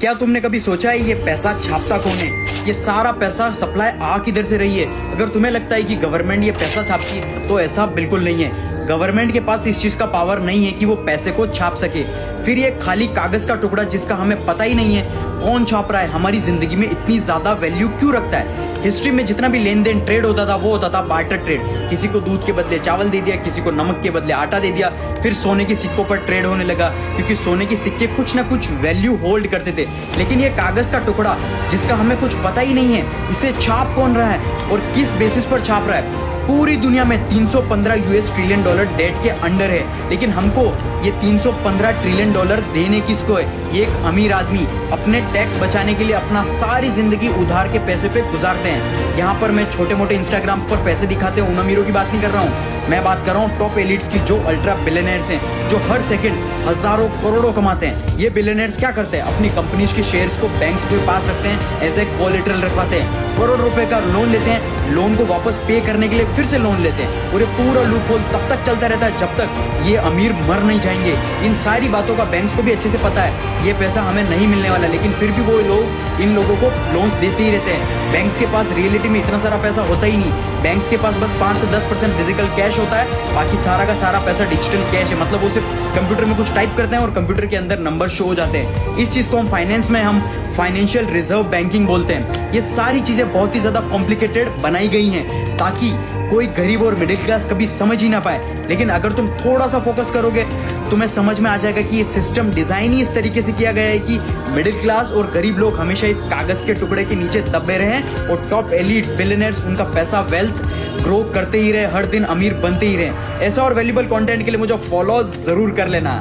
क्या तुमने कभी सोचा है ये पैसा छापता कौन है? ये सारा पैसा सप्लाई आ किधर से रही है? अगर तुम्हें लगता है कि गवर्नमेंट ये पैसा छापती है तो ऐसा बिल्कुल नहीं है। गवर्नमेंट के पास इस चीज का पावर नहीं है कि वो पैसे को छाप सके। फिर ये खाली कागज का टुकड़ा जिसका हमें पता ही नहीं है कौन छाप रहा है, हमारी जिंदगी में इतनी ज्यादा वैल्यू क्यों रखता है? हिस्ट्री में जितना भी लेन देन ट्रेड होता था वो होता था बार्टर ट्रेड। किसी को दूध के बदले चावल दे दिया, किसी को नमक के बदले आटा दे दिया। फिर सोने के सिक्कों पर ट्रेड होने लगा क्योंकि सोने के सिक्के कुछ ना कुछ वैल्यू होल्ड करते थे। लेकिन ये कागज का टुकड़ा जिसका हमें कुछ पता ही नहीं है, इसे छाप कौन रहा है और किस बेसिस पर छाप रहा है? पूरी दुनिया में 315 यूएस ट्रिलियन डॉलर डेट के अंडर है, लेकिन हमको ये 315 ट्रिलियन डॉलर देने किसको है? ये एक अमीर आदमी अपने टैक्स बचाने के लिए अपना सारी जिंदगी उधार के पैसे पे गुजारते हैं। यहाँ पर मैं छोटे मोटे इंस्टाग्राम पर पैसे दिखाते हैं उन अमीरों की बात नहीं कर रहा हूँ, मैं बात कर रहा हूँ टॉप एलिट्स की, जो अल्ट्रा बिलियनर्स हैं, जो हर सेकंड हजारों करोड़ों कमाते हैं। ये बिलियनर्स क्या करते हैं? अपनी कंपनीज के शेयर्स को बैंक्स के पास रखते हैं, एज ए कोलेटरल रखवाते हैं, करोड़ रुपए का लोन लेते हैं, लोन को वापस पे करने के लिए फिर से लोन लेते हैं और ये पूरा लूप होल तब तक चलता रहता है जब तक ये अमीर मर नहीं जाएंगे। इन सारी बातों का बैंक्स को भी अच्छे से पता है, ये पैसा हमें नहीं मिलने वाला, लेकिन फिर भी वो लोग इन लोगों को लोन्स देते ही रहते हैं। बैंक्स के पास रियलिटी में इतना सारा पैसा होता ही नहीं। बैंक्स के पास बस 5 से 10% फिजिकल कैश होता है, बाकी सारा का सारा पैसा डिजिटल कैश है। मतलब वो सिर्फ कंप्यूटर में कुछ टाइप करते हैं और कंप्यूटर के अंदर नंबर शो हो जाते हैं। इस चीज को हम फाइनेंस में हम फाइनेंशियल रिजर्व बैंकिंग बोलते हैं। ये सारी चीजें बहुत ही ज्यादा कॉम्प्लिकेटेड बनाई गई हैं ताकि कोई गरीब और मिडिल क्लास कभी समझ ही ना पाए। लेकिन अगर तुम थोड़ा सा फोकस करोगे तुम्हें समझ में आ जाएगा कि ये सिस्टम डिजाइन ही इस तरीके से किया गया है कि मिडिल क्लास और गरीब लोग हमेशा इस कागज के टुकड़े के नीचे दबे रहे और टॉप एलिट्स बिलियनर्स उनका पैसा वेल्थ ग्रो करते ही रहे, हर दिन अमीर बनते ही रहे। ऐसा और वैल्यूबल कंटेंट के लिए मुझे फॉलो जरूर कर लेना।